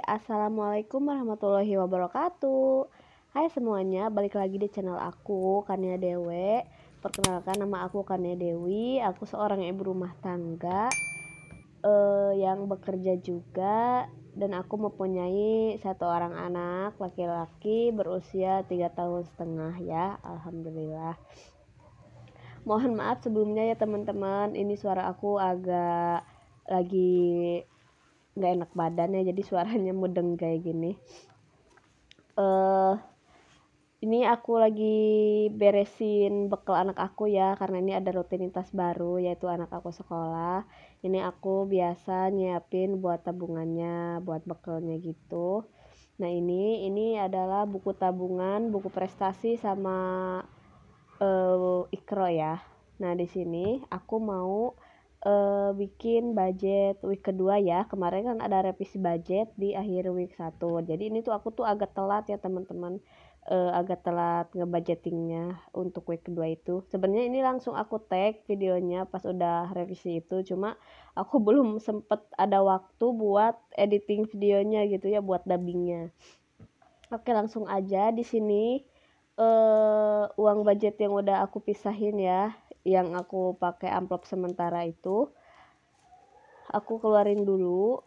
Assalamualaikum warahmatullahi wabarakatuh. Hai semuanya, balik lagi di channel aku, Kania Dewe. Perkenalkan, nama aku Kania Dewi. Aku seorang ibu rumah tangga yang bekerja juga, dan aku mempunyai satu orang anak laki-laki berusia 3 tahun setengah ya, alhamdulillah. Mohon maaf sebelumnya ya teman-teman, ini suara aku agak lagi nggak enak badan ya, jadi suaranya mudeng kayak gini. Ini aku lagi beresin bekal anak aku ya, karena ini ada rutinitas baru yaitu anak aku sekolah. Ini aku biasa nyiapin buat tabungannya, buat bekalnya gitu. Nah ini adalah buku tabungan, buku prestasi sama Ikro ya. Nah di sini aku mau bikin budget week kedua ya. Kemarin kan ada revisi budget di akhir week 1. Jadi ini tuh aku tuh agak telat ya teman-teman. Agak telat ngebudgetingnya untuk week kedua itu. Sebenarnya ini langsung aku tag videonya pas udah revisi itu. Cuma aku belum sempet ada waktu buat editing videonya gitu ya, buat dubbingnya. Oke, langsung aja di sini uang budget yang udah aku pisahin ya, yang aku pakai amplop sementara itu aku keluarin dulu.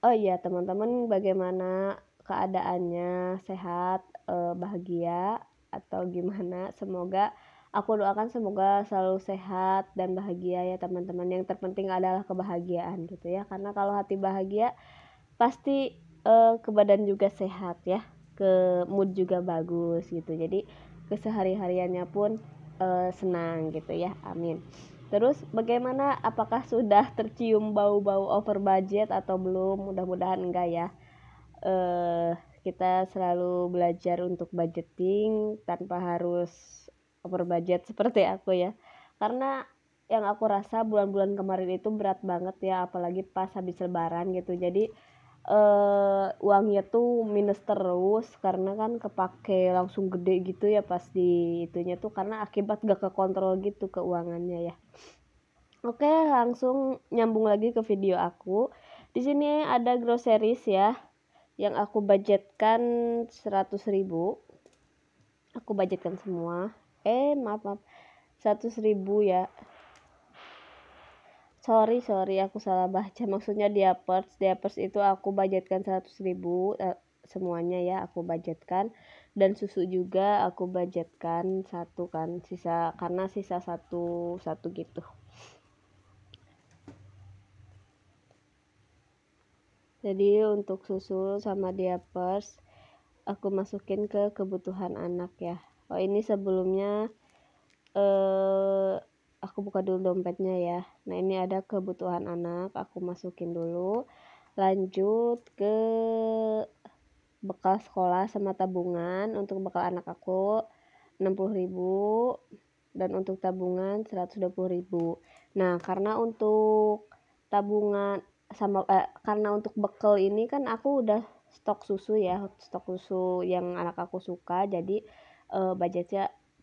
Oh iya teman-teman, bagaimana keadaannya, sehat, bahagia atau gimana? Semoga aku doakan semoga selalu sehat dan bahagia ya teman-teman. Yang terpenting adalah kebahagiaan gitu ya, karena kalau hati bahagia pasti ke badan juga sehat ya, ke mood juga bagus gitu. Jadi kesehari-hariannya pun senang gitu ya, amin. Terus bagaimana, apakah sudah tercium bau-bau over budget atau belum? Mudah-mudahan enggak ya. Kita selalu belajar untuk budgeting tanpa harus over budget seperti aku ya, karena yang aku rasa bulan-bulan kemarin itu berat banget ya, apalagi pas habis lebaran gitu. Jadi uangnya tuh minus terus karena kan kepake langsung gede gitu ya pas di itunya tuh, karena akibat gak kekontrol gitu keuangannya ya. Oke, langsung nyambung lagi ke video aku. Di sini ada groceries ya, yang aku budgetkan 100.000. Aku budgetkan semua. Maaf 100.000 ya. Sorry aku salah baca, maksudnya diapers itu aku budgetkan 100.000 semuanya ya aku budgetkan, dan susu juga aku budgetkan satu kan, sisa karena sisa satu gitu. Jadi untuk susu sama diapers aku masukin ke kebutuhan anak ya. Oh ini sebelumnya aku buka dulu dompetnya ya. Nah ini ada kebutuhan anak, aku masukin dulu. Lanjut ke bekal sekolah sama tabungan. Untuk bekal anak aku 60.000 dan untuk tabungan 120.000. Nah karena untuk tabungan sama karena untuk bekal ini kan aku udah stok susu ya, stok susu yang anak aku suka. Jadi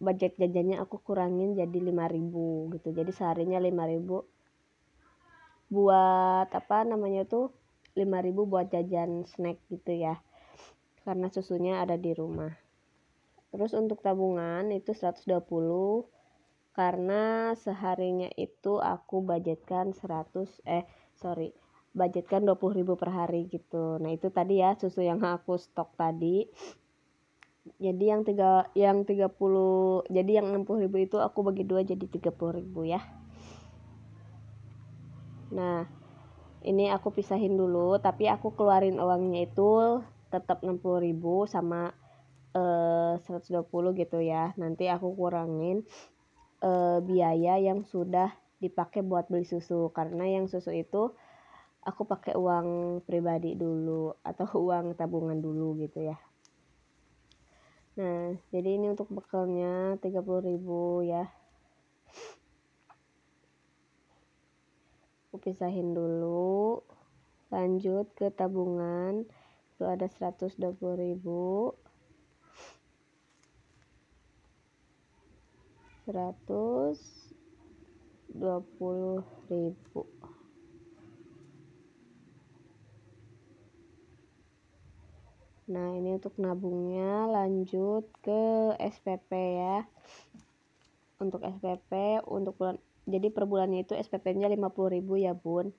budget jajannya aku kurangin jadi 5.000 gitu. Jadi seharinya 5.000 buat apa namanya tuh, 5.000 buat jajan snack gitu ya, karena susunya ada di rumah. Terus untuk tabungan itu 120, karena seharinya itu aku budgetkan budgetkan 20.000 per hari gitu. Nah itu tadi ya susu yang aku stok tadi. Jadi yang 30, jadi yang 60.000 itu aku bagi 2 jadi 30.000 ya. Nah ini aku pisahin dulu, tapi aku keluarin uangnya itu tetap 60.000 sama 120 gitu ya. Nanti aku kurangin biaya yang sudah dipakai buat beli susu, karena yang susu itu aku pakai uang pribadi dulu atau uang tabungan dulu gitu ya. Nah jadi ini untuk bekalnya 30.000 ya, aku pisahin dulu. Lanjut ke tabungan itu ada 120.000, 120.000. Nah, ini untuk nabungnya. Lanjut ke SPP ya. Untuk SPP untuk bulan, jadi per bulannya itu SPP-nya 50.000 ya bun.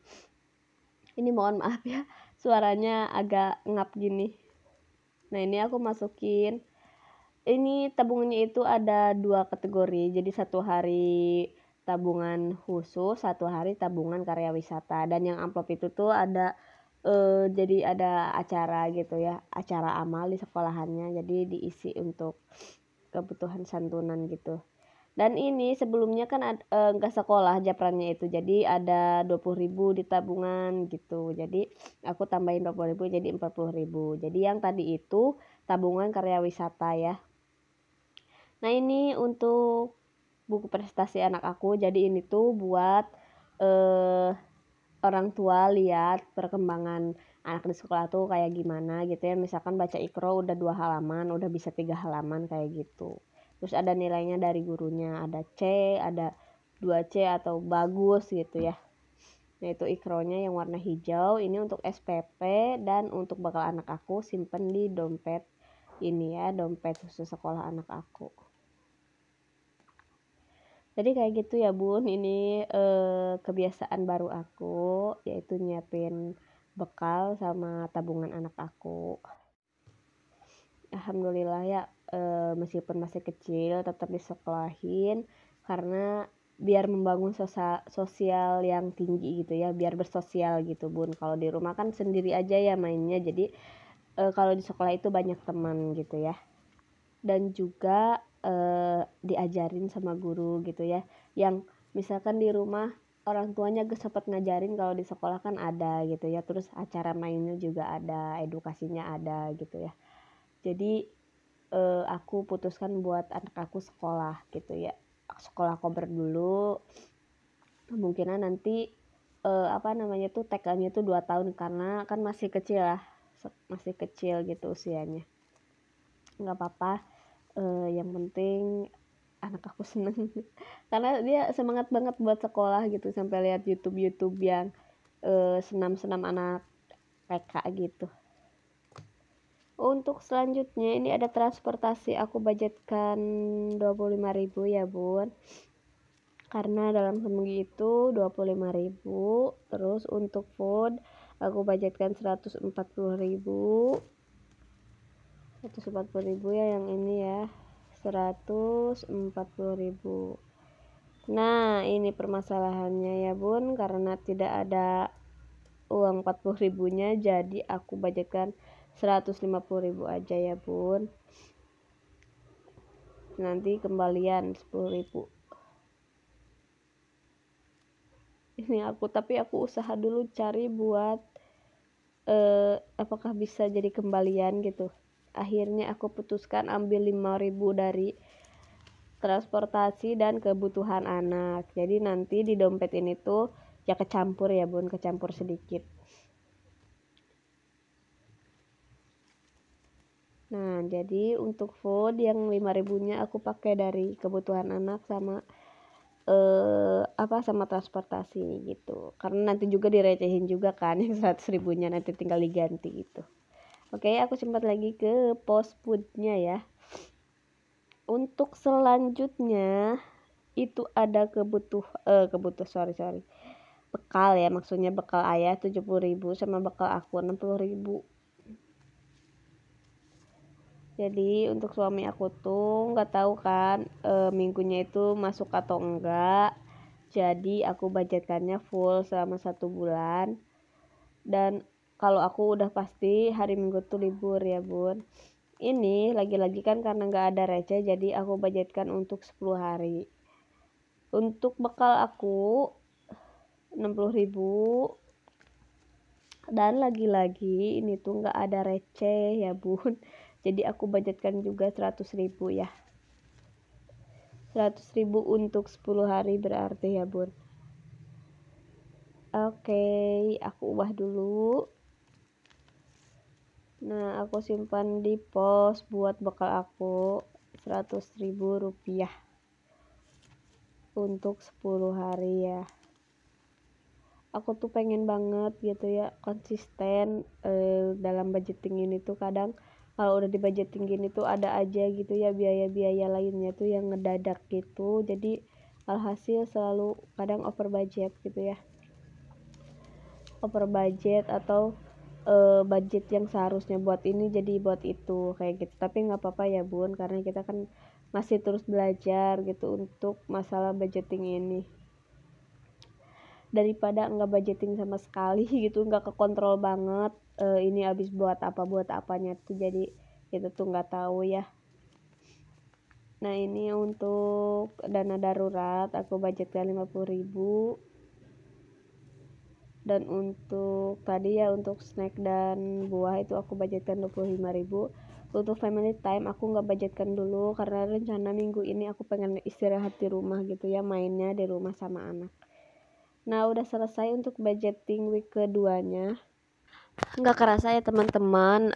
Ini mohon maaf ya, suaranya agak ngap gini. Nah, ini aku masukin, ini tabungannya itu ada 2 kategori. Jadi 1 hari tabungan khusus, 1 hari tabungan karya wisata. Dan yang amplop itu tuh ada jadi ada acara gitu ya, acara amal di sekolahannya. Jadi diisi untuk kebutuhan santunan gitu. Dan ini sebelumnya kan nggak sekolah japrannya itu, jadi ada 20.000 di tabungan gitu. Jadi aku tambahin 20.000 jadi 40.000. Jadi yang tadi itu tabungan karya wisata ya. Nah, ini untuk buku prestasi anak aku. Jadi ini tuh buat orang tua lihat perkembangan anak di sekolah tuh kayak gimana gitu ya. Misalkan baca Iqra udah 2 halaman, udah bisa 3 halaman kayak gitu. Terus ada nilainya dari gurunya, ada C, ada 2C atau bagus gitu ya. Nah, itu Iqra-nya yang warna hijau. Ini untuk SPP dan untuk bekal anak aku simpen di dompet ini ya, dompet khusus sekolah anak aku. Jadi kayak gitu ya bun, ini kebiasaan baru aku, yaitu nyiapin bekal sama tabungan anak aku. Alhamdulillah ya, meskipun masih kecil tetap disekolahin karena biar membangun sosial yang tinggi gitu ya, biar bersosial gitu bun. Kalau di rumah kan sendiri aja ya mainnya, jadi kalau di sekolah itu banyak teman gitu ya. Dan juga diajarin sama guru gitu ya, yang misalkan di rumah orang tuanya gak sempet ngajarin, kalau di sekolah kan ada gitu ya. Terus acara mainnya juga ada, edukasinya ada gitu ya. Jadi aku putuskan buat anak aku sekolah gitu ya, sekolah kober dulu. Kemungkinan nanti TK-nya tuh 2 tahun karena kan masih kecil lah, masih kecil gitu usianya. Nggak apa-apa, yang penting anak aku seneng karena dia semangat banget buat sekolah gitu, sampai lihat YouTube yang senam-senam anak TK gitu. Untuk selanjutnya ini ada transportasi, aku budgetkan 25.000 ya bun, karena dalam seminggu itu 25.000. Terus untuk food aku budgetkan 140.000 ya, yang ini ya 140.000. Nah, ini permasalahannya ya bun, karena tidak ada uang 40.000-nya, jadi aku budgetkan 150.000 aja ya bun. Nanti kembalian 10.000. Ini tapi aku usaha dulu cari buat apakah bisa jadi kembalian gitu. Akhirnya aku putuskan ambil 5.000 dari transportasi dan kebutuhan anak. Jadi nanti di dompet ini tuh ya kecampur ya bun, kecampur sedikit. Nah, jadi untuk food yang 5.000-nya aku pakai dari kebutuhan anak sama sama transportasi gitu. Karena nanti juga direcehin juga kan yang 100.000-nya nanti tinggal diganti gitu. Oke, aku simpan lagi ke pos foodnya ya. Untuk selanjutnya itu ada bekal ya, maksudnya bekal ayah 70.000 sama bekal aku 60.000. Jadi untuk suami aku tuh nggak tahu kan minggunya itu masuk atau enggak. Jadi aku budgetkannya full selama 1 bulan. Dan kalau aku udah pasti hari Minggu tuh libur ya bun. Ini lagi-lagi kan karena nggak ada receh, jadi aku budgetkan untuk 10 hari. Untuk bekal aku 60.000. Dan lagi-lagi ini tuh nggak ada receh ya bun. Jadi aku budgetkan juga 100.000 ya. 100.000 untuk 10 hari berarti ya bun. Oke, aku ubah dulu. Nah, aku simpan di pos buat bekal aku 100.000 rupiah untuk 10 hari ya. Aku tuh pengen banget gitu ya konsisten dalam budgeting ini tuh kadang Kalau udah dibudgeting gini tuh ada aja gitu ya biaya-biaya lainnya tuh yang ngedadak gitu, jadi alhasil selalu kadang over budget gitu ya, over budget atau budget yang seharusnya buat ini jadi buat itu kayak gitu. Tapi nggak apa-apa ya bun, karena kita kan masih terus belajar gitu untuk masalah budgeting ini, daripada nggak budgeting sama sekali gitu, nggak kekontrol banget ini habis buat apanya tuh, jadi kita tuh nggak tahu ya. Nah ini untuk dana darurat aku budgetkan 50.000, dan untuk tadi ya untuk snack dan buah itu aku budgetkan 25.000. Untuk family time aku nggak budgetkan dulu karena rencana minggu ini aku pengen istirahat di rumah gitu ya, mainnya di rumah sama anak. Nah udah selesai untuk budgeting week keduanya. Nggak kerasa ya teman-teman,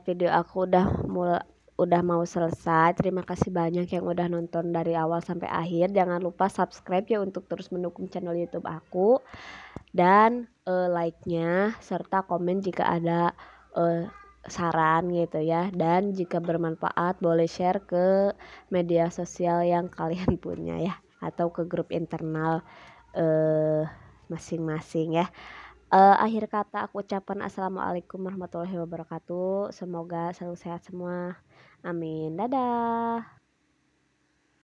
video aku udah mau selesai. Terima kasih banyak yang udah nonton dari awal sampai akhir. Jangan lupa subscribe ya untuk terus mendukung channel YouTube aku, dan like-nya serta komen jika ada saran gitu ya. Dan jika bermanfaat boleh share ke media sosial yang kalian punya ya, atau ke grup internal masing-masing ya. Akhir kata aku ucapkan assalamualaikum warahmatullahi wabarakatuh. Semoga selalu sehat semua. Amin. Dadah.